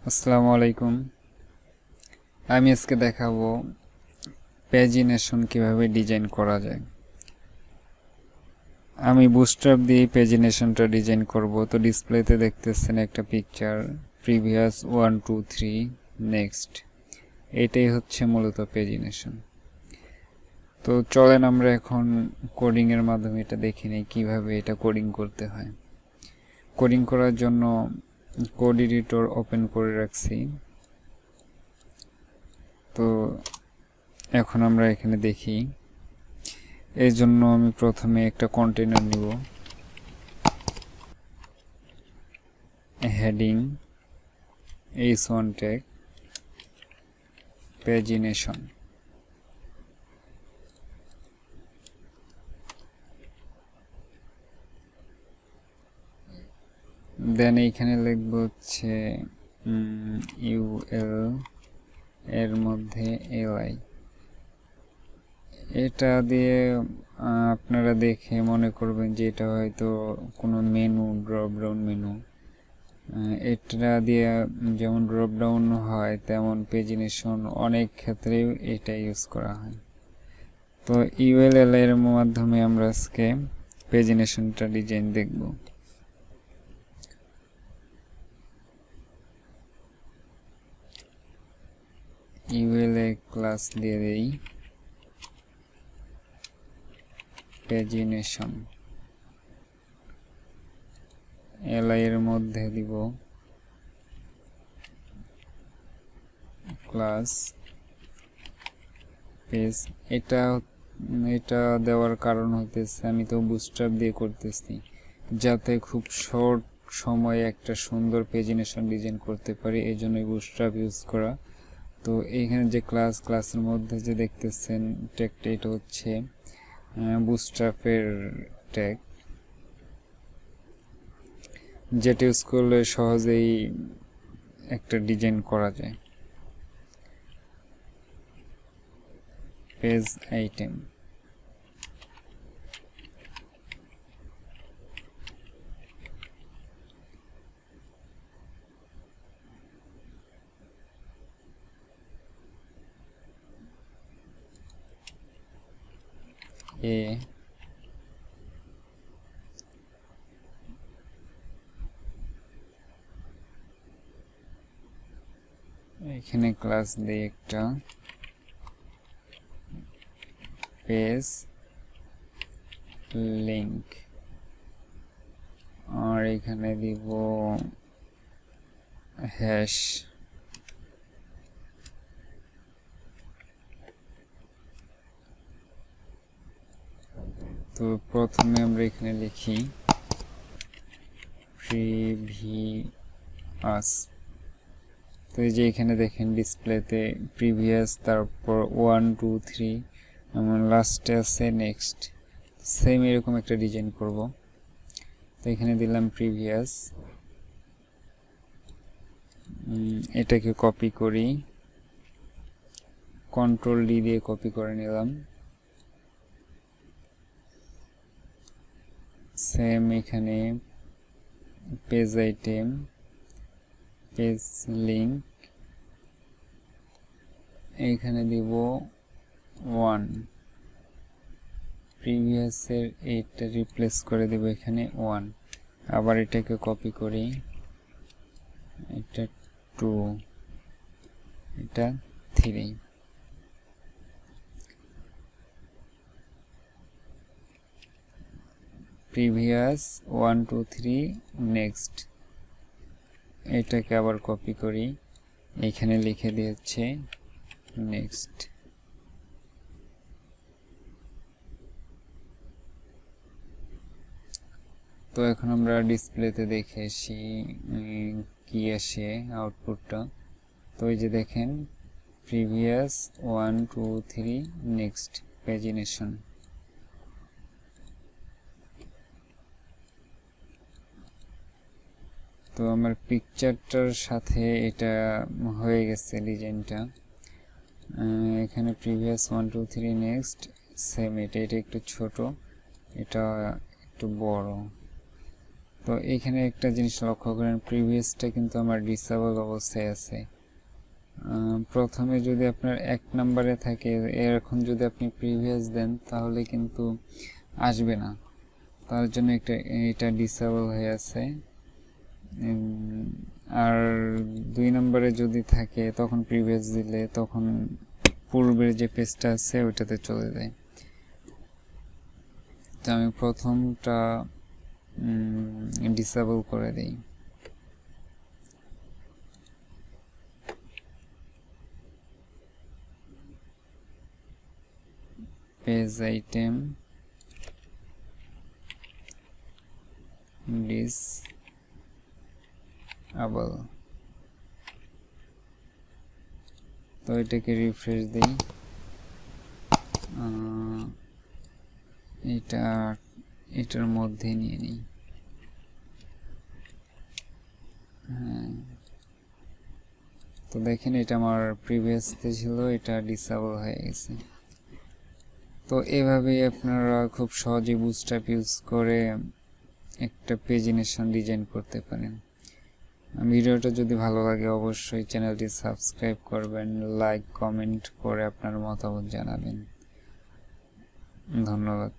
আসসালামু আলাইকুম। আমি আজকে দেখাবো প্যাজিনেশন কিভাবে ডিজাইন করা যায়। আমি বুটস্ট্র্যাপ দিয়ে প্যাজিনেশনটা ডিজাইন করব। তো ডিসপ্লেতে দেখতেছেন একটা পিকচার, প্রিভিয়াস 1 2 3 নেক্সট। এটাই হচ্ছে মূলত প্যাজিনেশন। তো চলেন আমরা এখন কোডিং এর মাধ্যমে এটা দেখে নিই কিভাবে এটা কোডিং করতে হয়। কোডিং করার জন্য কোড এডিটর ওপেন করে রাখছি। তো এখন আমরা এখানে দেখি, এই জন্য আমি প্রথমে একটা কন্টেইনার নিব, হেডিং h1 ট্যাগ প্যাজিনেশন, দেন এইখানে লিখব হচ্ছে ইউএল এর মধ্যে এলআই। এটা দিয়ে আপনারা দেখে মনে করবেন যে এটা হয়তো কোনো মেনু, ড্রপ ডাউন মেনু। এটা দিয়ে যেমন ড্রপ ডাউন হয় তেমন পেজিনেশন অনেক ক্ষেত্রে এটা ইউজ করা হয়। তো ইউএল এর মাধ্যমে আমরা আজকে পেজিনেশনটা ডিজাইন দেখব। ইউএল ক্লাস দিয়ে দেই পেজিনেশন, এলআই এর মধ্যে দিব ক্লাস পেজ। এটা দেওয়ার কারণ হতেছে আমি তো বুটস্ট্র্যাপ দিয়ে করতেছি, যাতে খুব শর্ট সময়ে একটা সুন্দর পেজিনেশন ডিজাইন করতে পারি, এই জন্যই বুটস্ট্র্যাপ ইউজ করা। তো এইখানে যে ক্লাসের মধ্যে যে দেখতেছেন ট্যাগটা, এটা হচ্ছে বুটস্ট্র্যাপের ট্যাগ, যেটা ইউজ করলে সহজেই একটা ডিজাইন করা যায়। পেজ আইটেম, এখানে ক্লাস দিয়ে একটা পেজ লিংক, আর এখানে দিব হ্যাশ। তো প্রথমে আমরা এখানে লিখি প্রিভিয়াস। তো এই যে এখানে দেখেন ডিসপ্লেতে প্রিভিয়াস, তারপর 1 2 3 এমন লাস্টে আছে নেক্সট। সেম এরকম একটা ডিজাইন করব। তো এখানে দিলাম প্রিভিয়াস, এটাকে কপি করি, কন্ট্রোল ডি দিয়ে কপি করে নিলাম। সেম এখানে পেজ আইটেম, পেজ লিংক, এইখানে দিব 1, প্রিভিয়াসের এইটা রিপ্লেস করে দেব এখানে 1। আবার এটাকে কপি করি, এটা 2, এটা 3। প্রিভিয়াস 1 2 3 নেক্সট, এটাকে আবার কপি করি, এখানে লিখে দিয়েছে নেক্সট। তো এখন আমরা ডিসপ্লেতে দেখে আসি কি আসে আউটপুটটা। তো এই যে দেখেন প্রিভিয়াস 1 2 3 নেক্সট পেজিনেশন। তো আমার পিকচারটার সাথে এটা হয়ে গেছে ডিজাইনটা। এখানে প্রিভিয়াস 1 2 3 নেক্সট, সেম এটা একটু ছোট, এটা একটু বড়। তো এখানে একটা জিনিস লক্ষ্য করেন, প্রিভিয়াসটা কিন্তু আমার ডিসেবল অবস্থায় আছে। প্রথমে যদি আপনার 1 নম্বরে থাকে, এখন যদি আপনি প্রিভিয়াস দেন তাহলে কিন্তু আসবে না, তার জন্য এটা ডিসেবল হয়ে আছে। আর 2 নম্বরে যদি থাকে তখন প্রিভিয়াস দিলে তখন পূর্বের যে পেজটা আছে ওইটাতে চলে যায়। তো আমি প্রথমটা ডিসেবল করে দেই। Page item disable. তো এটাকে রিফ্রেশ দিই। এটার মধ্যে নিয়ে নিই। হ্যাঁ, তো দেখেন এটা আমার প্রিভিয়াসতে ছিল, এটা ডিসেবল হয়ে গেছে। তো এভাবেই আপনারা খুব সহজে বুটস্ট্র্যাপ ইউজ করে একটা পেজিনেশন ডিজাইন করতে পারেন। ভিডিওটা যদি ভালো লাগে অবশ্যই চ্যানেলটি সাবস্ক্রাইব করবেন, লাইক কমেন্ট করে আপনার মতামত জানাবেন। ধন্যবাদ।